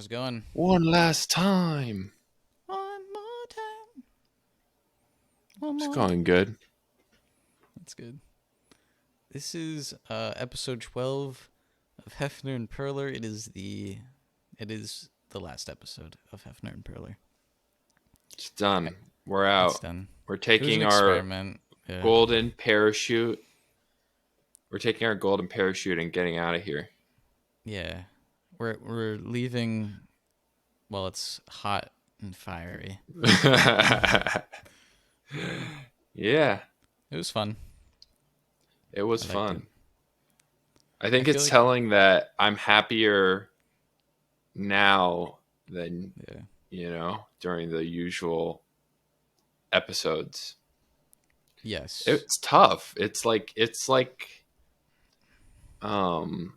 How's it going? One last time. One more time. One It's more going time. good. That's good. This is episode 12 of Hefner and Perler. It is the last episode of Hefner and Perler. It's done. We're It's out. done. We're It was an taking our experiment. Yeah. golden parachute. We're taking our golden parachute and getting out of here. Yeah. We're leaving while it's hot and fiery. Yeah. Yeah, It was fun. it was I liked it. fun. I I think feel it's like telling that I'm happier now than, yeah. during the usual episodes. Yes. It's tough. Um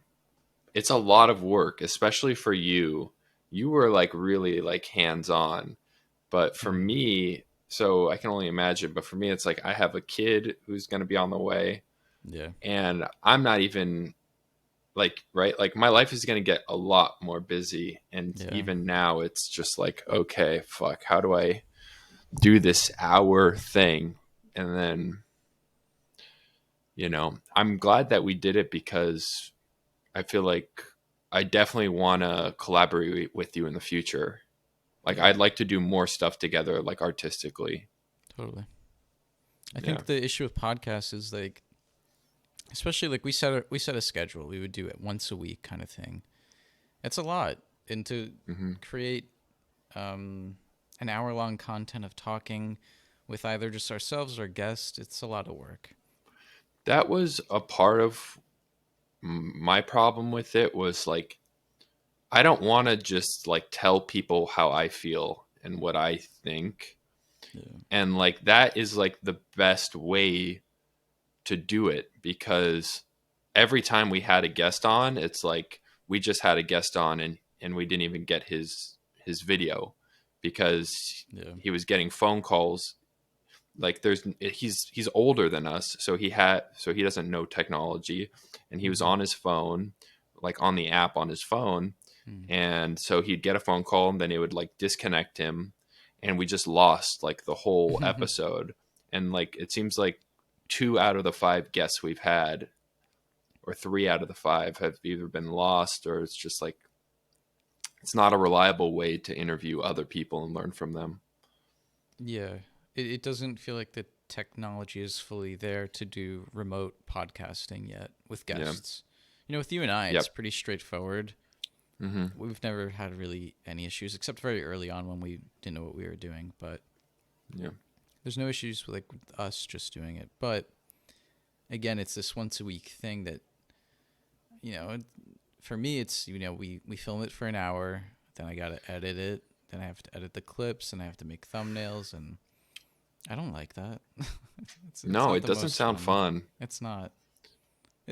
it's a lot of work, especially for you. You were like really like hands on, but for Mhm. me, so I can only imagine. But for me, it's like I have a kid who's going to be on the way, Yeah. and I'm not even like right. Like my life is going to get a lot more busy, and Yeah. even now, it's just like okay, fuck, how do I do this hour thing? And then I'm glad that we did it because I feel like I definitely want to collaborate with you in the future. Like Yeah. I'd like to do more stuff together, like artistically. Totally. I Yeah. think the issue with podcasts is like, especially like we set a schedule. We would do it once a week, kind of thing. It's a lot, and to hmm create um, an hour long content of talking with either just ourselves or guests, it's a lot of work. That was a part of my problem with it was like I don't want to just like tell people how I feel and what I think. Yeah. And like that is like the best way to do it because every time we had a guest on, it's like we just had a guest on and we didn't even get his video because Yeah. he was getting phone calls. Like he's older than us, so he doesn't know technology, and he was Mm-hmm. on his phone, like on the app on his phone, Mm. and so he'd get a phone call and then it would like disconnect him, and we just lost like the whole episode. And like it seems like two out of the five guests we've had, or three out of the five, have either been lost or it's just like it's not a reliable way to interview other people and learn from them. Yeah. It doesn't feel like the technology is fully there to do remote podcasting yet with Yeah. guests. With you and I, it's Yep. pretty straightforward. hmm We've never had really any issues, except very early on when we didn't know what we were doing. But Yeah. there's no issues with us just doing it. But again, it's this once a week thing that you know. For me, it's we film it for an hour, then I gotta edit it, then I have to edit the clips, and I have to make thumbnails, and I don't like that. it's No, not it the doesn't most sound fun. fun. It's not.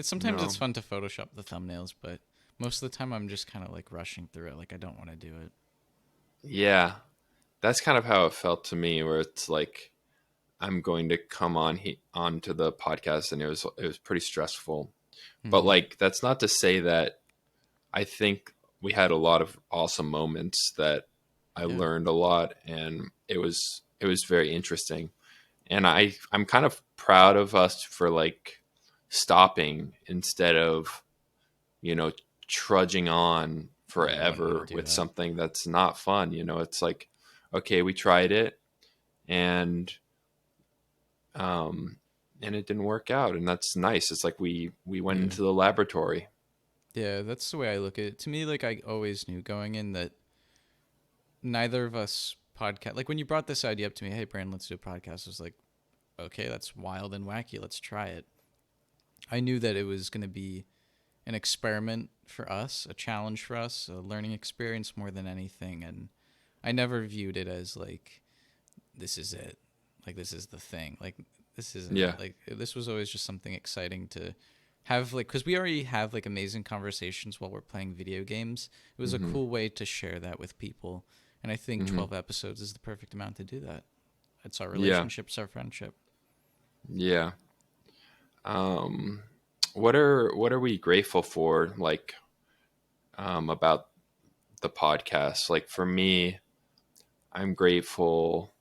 Sometimes it's No. fun to Photoshop the thumbnails, but most of the time I'm just kind of like rushing through it. Like I don't want to do it. Yeah. That's kind of how it felt to me, where it's like I'm going to come onto the podcast, and it was pretty stressful. But Mm-hmm. like that's not to say that I think we had a lot of awesome moments that I Yeah. learned a lot, and it was very interesting. And I'm kind of proud of us for like stopping instead of you know trudging on Yeah, I wouldn't want to forever do with that. something that's not fun. It's like okay, we tried it, and um and it didn't work out, and that's nice. It's like we went Yeah. into the laboratory. Yeah, that's the way I look at it. To me, like I always knew going in that neither of us podcast. Like when you brought this idea up to me, hey, Brandon, let's do a podcast. I was like, okay, that's wild and wacky. Let's try it. I knew that it was going to be an experiment for us, a challenge for us, a learning experience more than anything. And I never viewed it as like, this is it. Like, this is the thing. Like, this isn't Yeah. it. Like, this was always just something exciting to have, like, because we already have, like, amazing conversations while we're playing video games. It was a hmm cool way to share that with people. And I think hmm 12 episodes is the perfect amount to do that. It's our Yeah. relationship, it's our friendship. Yeah. Um, what are we grateful for? Like about the podcast. Like for me, I'm grateful.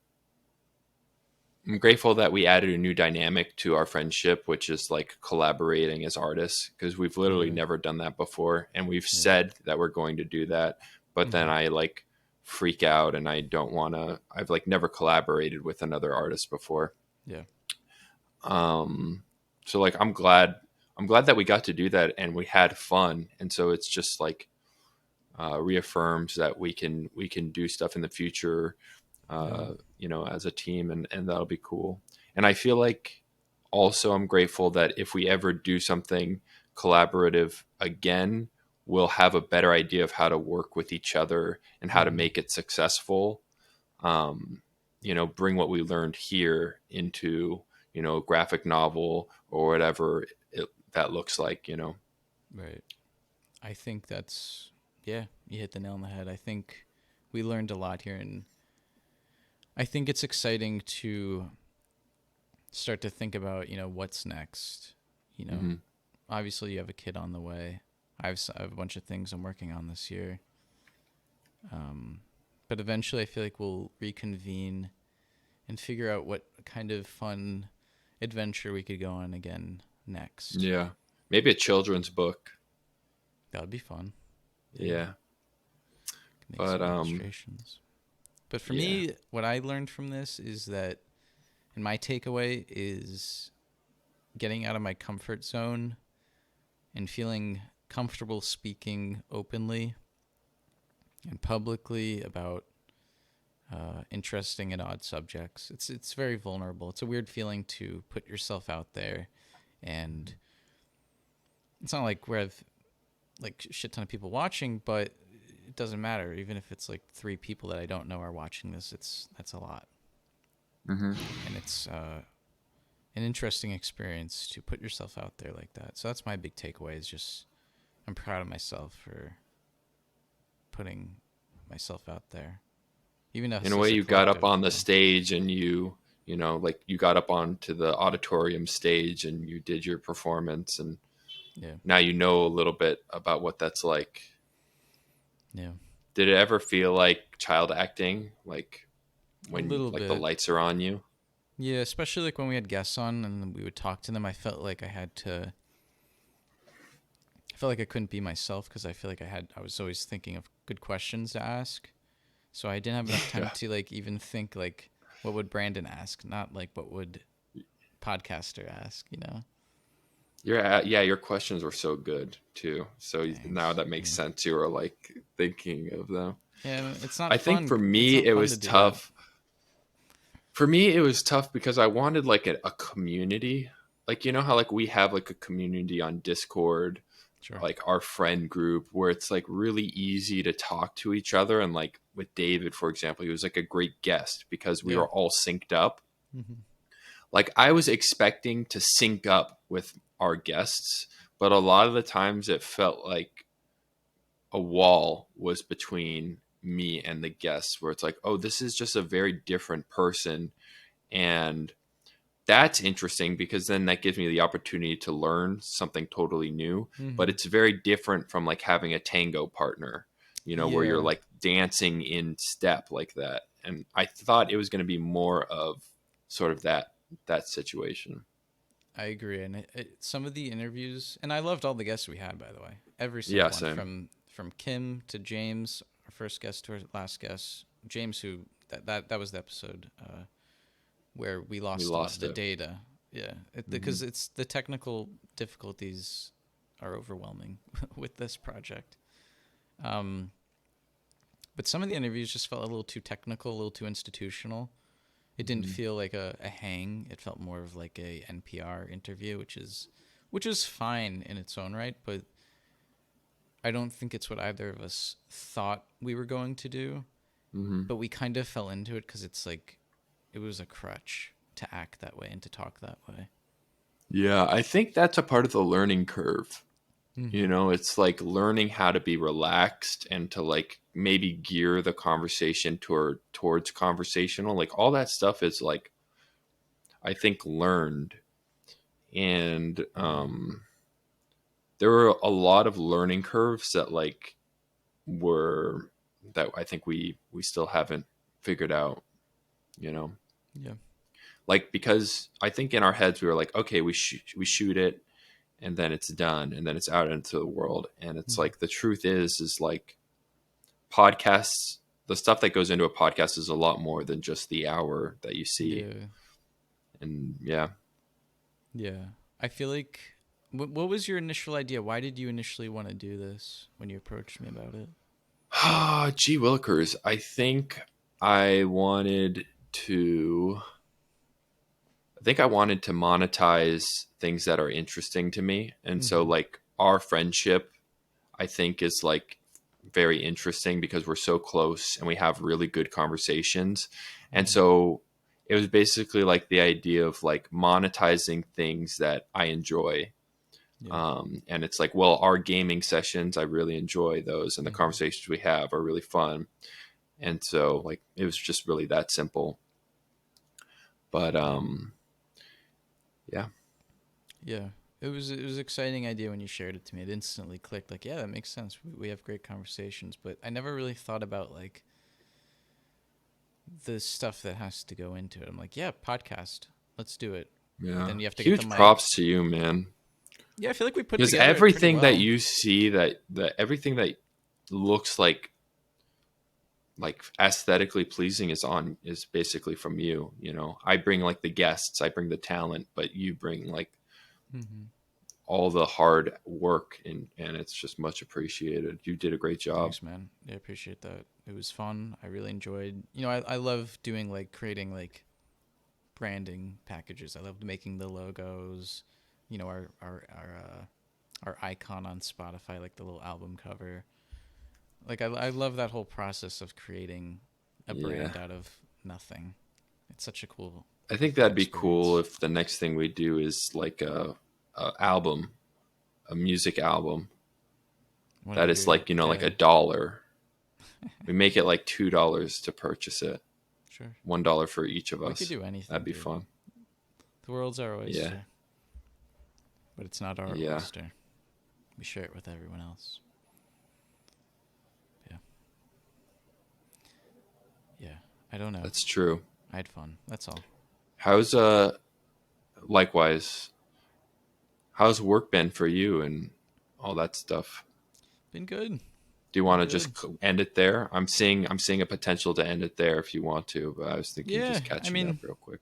I'm grateful that we added a new dynamic to our friendship, which is like collaborating as artists, because we've literally Yeah. never done that before. And we've Yeah. said that we're going to do that, but then Hmm. I like freak out and I don't want to. I've like never collaborated with another artist before. Yeah. Um, so like I'm glad that we got to do that and we had fun. And so it's just like reaffirms that we can do stuff in the future, Yeah. you know, as a team, and that'll be cool. And I feel like also I'm grateful that if we ever do something collaborative again, we'll have a better idea of how to work with each other and how to Hmm. make it successful. Um, you know, bring what we learned here into, you know, graphic novel or whatever that looks like, you know. Right. I think that's, yeah, you hit the nail on the head. I think we learned a lot here, and I think it's exciting to start to think about, what's next. You know, Hmm. obviously you have a kid on the way. I have a bunch of things I'm working on this year. Um, but eventually I feel like we'll reconvene and figure out what kind of fun adventure we could go on again next. Yeah. Maybe a children's book. That would be fun. Yeah, Yeah. make But some illustrations. But for yeah. me, what I learned from this is that, and my takeaway is getting out of my comfort zone and feeling comfortable speaking openly and publicly about interesting and odd subjects. It's very vulnerable. It's a weird feeling to put yourself out there, and it's not like we have like shit ton of people watching, but it doesn't matter. Even if it's like 3 people that I don't know are watching this, that's a lot, Hmm. and it's an interesting experience to put yourself out there like that. So that's my big takeaway. Is just I'm proud of myself for putting myself out there, even In a as way, a you got up collective. on the stage and you know, like you got up onto the auditorium stage and you did your performance, and Yeah, now you know a little bit about what that's like. yeah, Did it ever feel like child acting, like a when little like the bit. lights are on you? Yeah, especially like when we had guests on and we would talk to them. I felt like I had to. I felt like I couldn't be myself because I feel like I was always thinking of good questions to ask. So I didn't have enough time Yeah. to like even think like what would Brandon ask, not like what would podcaster ask. Yeah, your questions were so good too. So now Thanks. that makes Yeah. sense. You were like thinking of them. Yeah, it's not I think fun. for It's me not it fun was to do that. tough. For me it was tough because I wanted like a community. Like you know how like we have like a community on Discord, Sure. like our friend group where it's like really easy to talk to each other, and like with David for example, he was like a great guest because we Yeah. were all synced up. Hmm. Like I was expecting to sync up with our guests, but a lot of the times it felt like a wall was between me and the guests where it's like, oh, this is just a very different person. And that's interesting because then that gives me the opportunity to learn something totally new. But Hmm. it's very different from like having a tango partner, you know, where you're Yeah, like dancing in step like that. And I thought it was going to be more of sort of that situation. I agree. And some of the interviews, and I loved all the guests we had, by the way. Every single Yeah, one, same. from Kim to James, our first guest to our last guest. James, who that was the episode where we We lost lost the it. data. Yeah, Hmm. because it's the technical difficulties are overwhelming with this project. Um, but some of the interviews just felt a little too technical, a little too institutional. It didn't Hmm. feel like a hang. It felt more of like a NPR interview, which is fine in its own right, but I don't think it's what either of us thought we were going to do. Hmm. But we kind of fell into it because it's like it was a crutch to act that way and to talk that way. Yeah, I think that's a part of the learning curve. You Mm-hmm. know, it's like learning how to be relaxed and to like maybe gear the conversation towards conversational. Like all that stuff is like I think learned. And Mm-hmm. there were a lot of learning curves that like were that I think we still haven't figured out, you know. Yeah. Like, because I think in our heads we were like, okay, we shoot it, and then it's done, and then it's out into the world. And it's Mhm. like, the truth is like, podcasts, the stuff that goes into a podcast is a lot more than just the hour that you see. Yeah. And yeah. Yeah. I feel like what was your initial idea? Why did you initially want to do this when you approached me about it? Gee Willikers, I think I wanted to I think I wanted to monetize things that are interesting to me. And so, Mhm. like, our friendship, I think, is like very interesting because we're so close and we have really good conversations. And Mhm. so it was basically like the idea of like monetizing things that I enjoy. Yeah. And it's like, well, our gaming sessions, I really enjoy those, and the Mhm. conversations we have are really fun. And so, like, it was just really that simple. But Yeah. yeah. Yeah. It was an exciting idea when you shared it to me. It instantly clicked. Like, yeah, that makes sense. We have great conversations, but I never really thought about like the stuff that has to go into it. I'm like, yeah, podcast. Let's do it. But Yeah. then you have to get the Huge props mic. to you, man. Yeah, I feel like we put Because together pretty everything that well. you see, that everything that looks like aesthetically pleasing is basically from you, you know. I bring like the guests, I bring the talent, but you bring like Mm-hmm. all the hard work, and it's just much appreciated. You did a great job. Thanks, man. Yeah, I appreciate that. It was fun. I really enjoyed. I love doing like creating like branding packages. I loved making the logos. Our icon on Spotify, like the little album cover. Like I love that whole process of creating a Yeah. brand out of nothing. It's such a cool, I think cool that'd be cool experience. if the next thing we do is like a album, a music album One that of is your like, you know, like yeah, $1. We make it like $2 to purchase it. sure. $1 for each of We could us. do That'd anything, be dude. fun. The world's our Yeah. oyster, but it's not our Yeah. oyster. We share it with everyone else. Yeah, yeah. I don't know. That's true. I had fun. That's all. How's likewise, how's work been for you and all that stuff? Been good. Do you Been want to good. just end it there? I'm seeing a potential to end it there if you want to, but I was thinking Yeah, just I catching up mean, real quick.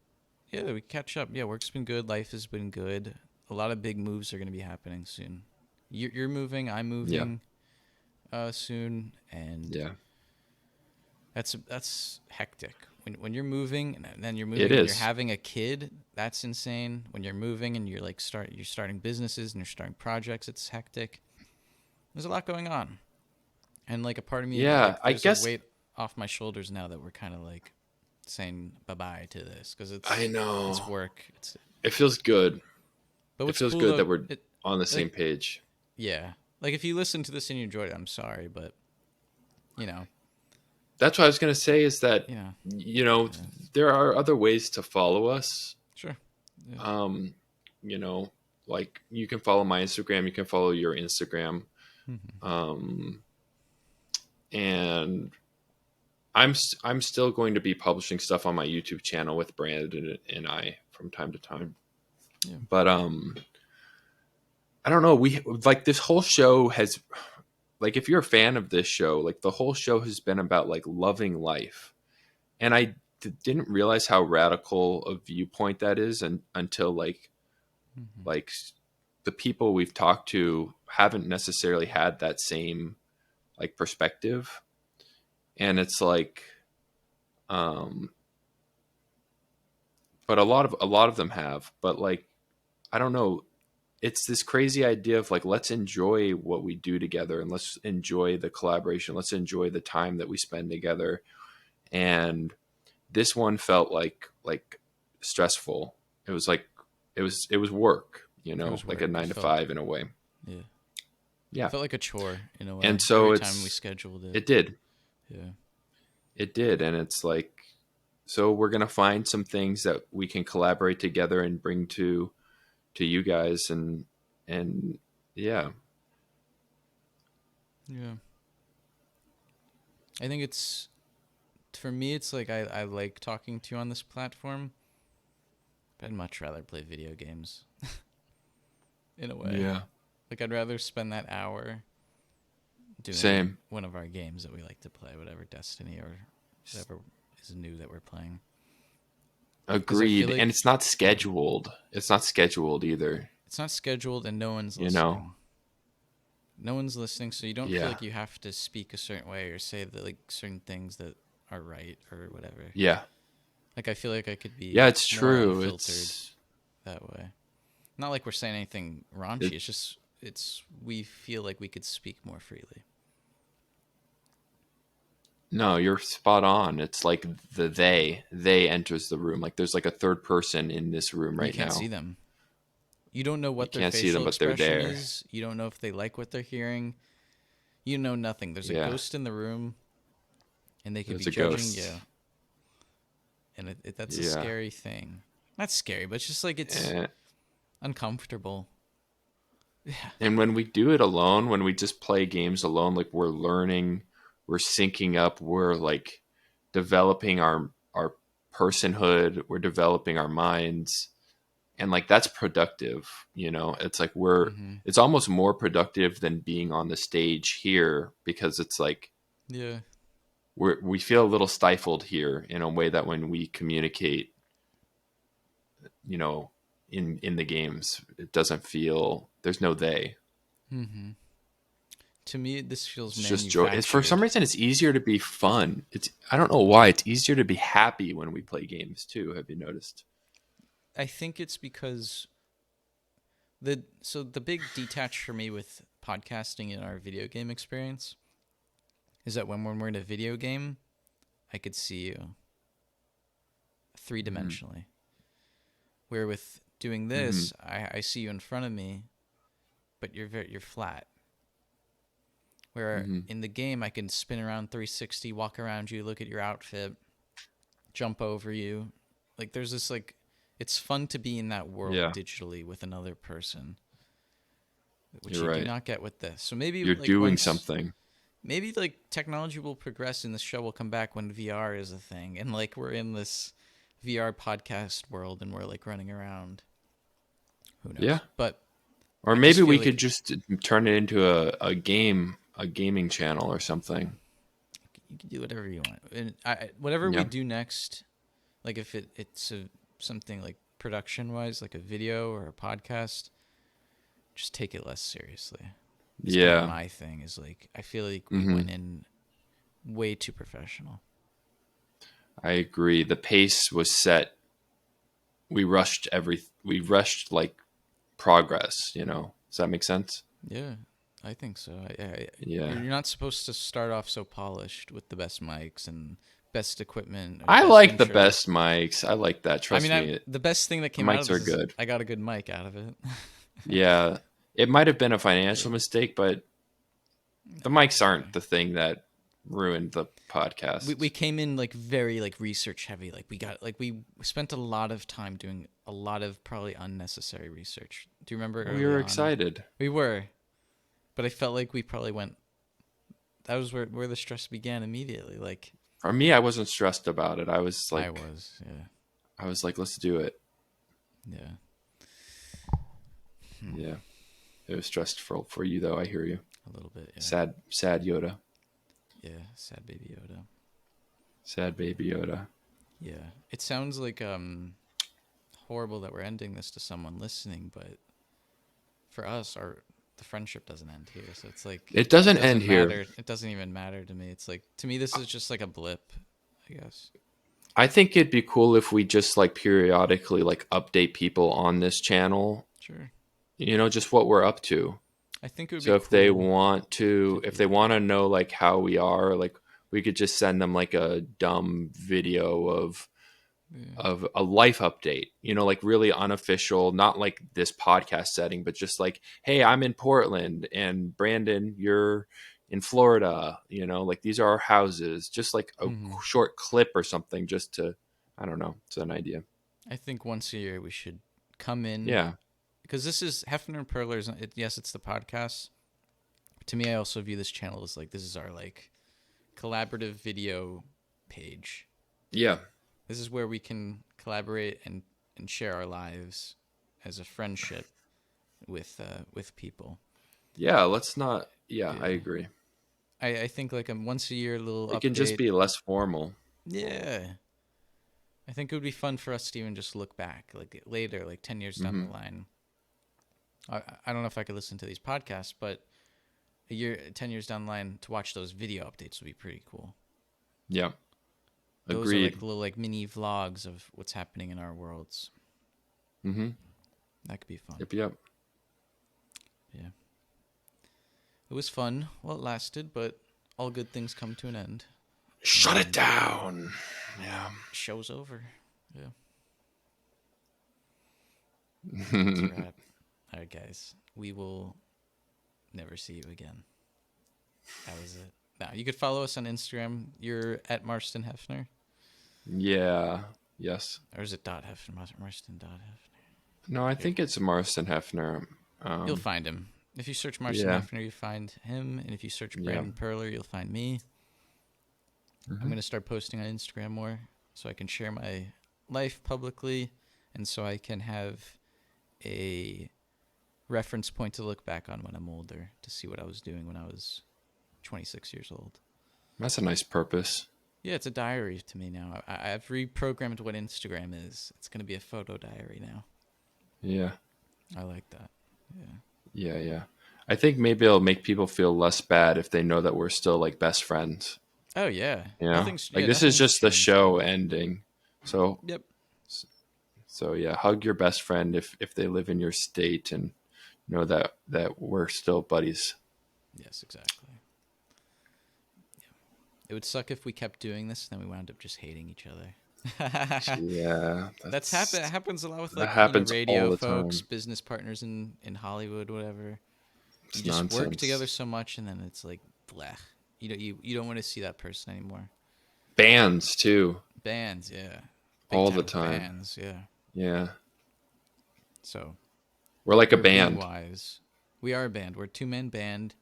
yeah, we catch up. Yeah, work's been good. Life has been good. A lot of big moves are going to be happening soon. You're moving. I'm Yeah. moving soon, and Yeah. that's hectic. When you're moving, and then you're It moving, and you're is. having a kid. That's insane. When you're moving, and you're starting businesses, and you're starting projects. It's hectic. There's a lot going on, and like a part of me, Yeah, like I there's a guess weight off my shoulders now that we're kind of like saying bye bye to this because I it's know. work. It's It feels good. But It what's feels cool good though, that we're it on the same like page. yeah, like if you listen to this and you enjoyed it, I'm sorry, but you know, That's what I was going to say is that, you know, you know, yeah, there are other ways to follow us. sure, yeah, Um, you know, like, you can follow my Instagram, you can follow your Instagram. mm-hmm. Um, and I'm still going to be publishing stuff on my YouTube channel with Brandon and I from time to time. Yeah, But I don't know, we like this whole show has like, if you're a fan of this show, like, the whole show has been about like loving life. And I didn't realize how radical a viewpoint that is, and until mm-hmm. like the people we've talked to haven't necessarily had that same like perspective. And it's like, um but a lot of them have, but like, I don't know, it's this crazy idea of like, let's enjoy what we do together, and let's enjoy the collaboration, let's enjoy the time that we spend together. And this one felt like stressful. It was like, it was work, you It know, was like a work. It nine to felt five in a way. yeah, it Yeah. felt like a chore in a And way. so Every time we it's scheduled it, it did. yeah, It did. And it's like, so we're gonna find some things that we can collaborate together and bring to you guys. And yeah. yeah. I think it's for me. It's like I like talking to you on this platform, but I'd much rather play video games in a way. Yeah. Like I'd rather spend that hour doing Same. one of our games that we like to play, whatever Destiny or whatever is new that we're playing. Because I feel Agreed. like And it's not scheduled. It's not scheduled either. it's not scheduled and no one's You know? listening. No one's listening, so you don't feel Yeah. like you have to speak a certain way or say that like certain things that are right or whatever. Yeah. Like I feel like I could Yeah, be it's more true. unfiltered that way. Not like we're saying anything raunchy. It, It's just we feel like we could speak more freely. no, you're spot on. It's like they enters the room. Like there's like a third person in this room You right can't see now. them. You don't know You what their can't see them, facial but they're expression there. is. You don't know if they like what they're hearing. You know nothing. There's a Yeah. ghost in the room, and they could be There's a judging ghost. you. And that's a Yeah. scary thing. Not scary, but it's just like it's And, uncomfortable. Yeah. and when we do it alone, when we just play games alone, like we're learning, we're syncing up, we're like developing our personhood, we're developing our minds. And like that's productive, it's like Mm-hmm. it's almost more productive than being on the stage here, because it's like Yeah. we feel a little stifled here in a way that when we communicate, you know in the games, it doesn't feel, there's no they. Mm-hmm. To me, this feels It's just joy. It's, for some manufactured. reason, it's easier to be fun. I don't know why, it's easier to be happy when we play games too. Have you noticed? I think it's because the big detach for me with podcasting in our video game experience is that when we're in a video game, I could see you three Hmm. dimensionally. Where with doing Hmm. this, I see you in front of me, but you're flat. Where Hmm. in the game, I can spin around 360, walk around you, look at your outfit, jump over you. Like there's this like, it's fun to be in that world Yeah, digitally with another person, which you're you do right. not get with this. So maybe You're like doing once, something. maybe like technology will progress and the show will come back when VR is a thing, and like we're in this VR podcast world and we're like running around. Who Yeah. knows? But Or I just maybe feel we could like just turn it into a gaming channel or something. you can do whatever you want, and whatever we Yeah. do next, like if it's something like production wise, like a video or a podcast, just take it less seriously. It's kind of Yeah. my thing. Is like I feel like we Hmm. went in way too professional. I agree. The pace was set. We rushed like progress, Does that make sense? Yeah, I think so. You're Yeah. not supposed to start off so polished with the best mics and best equipment or I best like the intro. best mics. I like that. I Trust mean, me. the best thing that The came out of mics are this is good. I got a good mic out of it. Yeah. It might have been a financial mistake, but the mics aren't the thing that ruined the podcast. We came in like very like research heavy. Like we spent a lot of time doing a lot of probably unnecessary research. Do you remember We early were on? excited. We were, but I felt like we probably went. That was where the stress began immediately. Like For me, I wasn't stressed about it. I was, yeah, let's do it. yeah, Yeah. It was stressful for you though. I hear you. a little bit, yeah, Sad Yoda. yeah. Sad baby Yoda. Sad baby Yoda. Yeah, it sounds like horrible that we're ending this to someone listening, but for us, the friendship doesn't end here. So it's like It doesn't it end doesn't here. matter. It doesn't even matter to me. It's like to me, this is just like a blip, I guess. I think it'd be cool if we just like periodically like update people on this channel, Sure. just what we're up to. I think it would So be if they cool want to if be. they want to know like how we are, like we could just send them like a dumb video Yeah. of a life update, like really unofficial, not like this podcast setting, but just like, hey, I'm in Portland and Brandon, you're in Florida, like these are our houses, just like a Hmm. short clip or something, just to, I don't know, it's an idea. I think once a year we should come in Yeah. because this is Hefner and Perlers. Yes, it's the podcast. But to me, I also view this channel as like this is our like collaborative video page. Yeah. This is where we can collaborate and share our lives as a friendship with people. Yeah. Let's not. Yeah, I Yeah. agree. I think like a once a year little It can just update. be less formal. Yeah. I think it would be fun for us to even just look back, like later, like 10 years down Hmm. the line. I don't know if I could listen to these podcasts, but 10 years down the line to watch those video updates would be pretty cool. Yeah. Those are Agreed. like little like mini vlogs of what's happening in our worlds. Mm-hmm. That could be fun. Yep. Yep. Yeah. It was fun while it lasted, but all good things come to an end. Shut it down. Yeah. Show's over. Yeah. It's a wrap. All right, guys. We will never see you again. That was it. Now, you could follow us on Instagram. You're at Marston Hefner. Yeah. Yes. Or is it dot Hefner? Marston dot Hefner. No, I think it's Marston Hefner. You'll find him. If you search Marston Yeah. Hefner, you find him. And if you search Yeah. Brandon Perler, you'll find me. I'm Mhm. going to start posting on Instagram more so I can share my life publicly and so I can have a reference point to look back on when I'm older to see what I was doing when I was 26 years old. That's a nice purpose. Yeah, it's a diary to me now. I've reprogrammed what Instagram is. It's going to be a photo diary now. Yeah. I like that. Yeah. Yeah. Yeah. I think maybe it'll make people feel less bad if they know that we're still like best friends. Oh, yeah. You know, Nothing's, like yeah, this is nothing's just the changed. show ending. So, Yep. so yeah, hug your best friend if they live in your state and know that we're still buddies. Yes, exactly. Yeah. It would suck if we kept doing this and then we wound up just hating each other. Yeah. That happens a lot with that like happens radio all the folks, time. business partners in Hollywood, whatever. It's You just work nonsense. together so much, and then it's like blech. You don't want to see that person anymore. Bands too. Bands, yeah, big All time the with time. bands, yeah. Yeah. So We're like a we're being band. wise. We are a band. We're a 2-man band,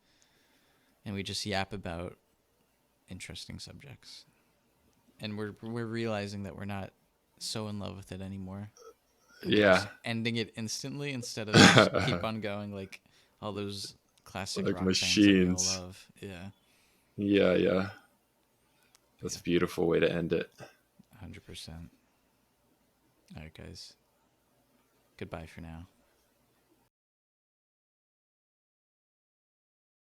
and we just yap about interesting subjects. And we're realizing that we're not so in love with it anymore. And we're Yeah. just ending it instantly instead of just keep on going like all those classic Like rock machines. bands that we all love. Yeah, Yeah, yeah. That's a beautiful way to end it. 100%. All right, guys. Goodbye for now.